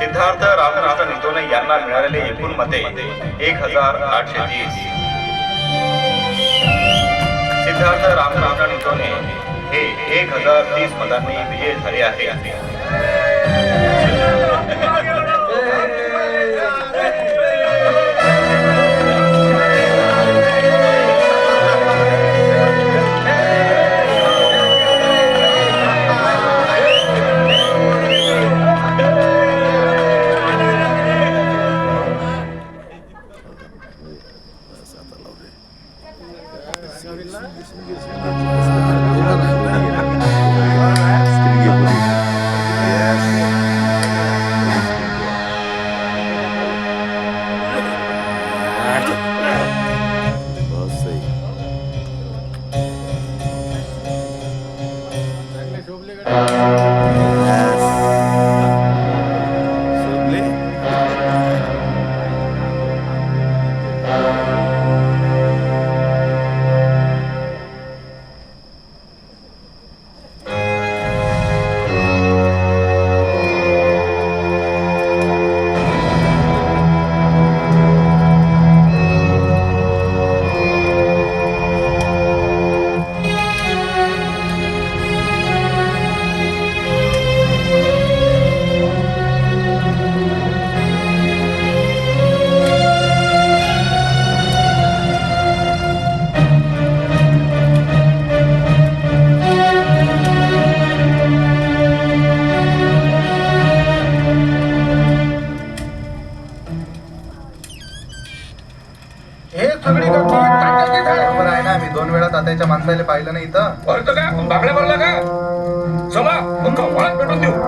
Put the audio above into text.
सिद्धार्थ रामकृष्ण नितोने यांना मिळालेले एकूण मते 1830. सिद्धार्थ रामकृष्ण नितोने हे 1030 मतांनी विजयी झाले आहे. तात्याच्या माणसाला पाहिलं नाही इथं. का बागड्या भरला का चला मग वळत भेटून देऊ.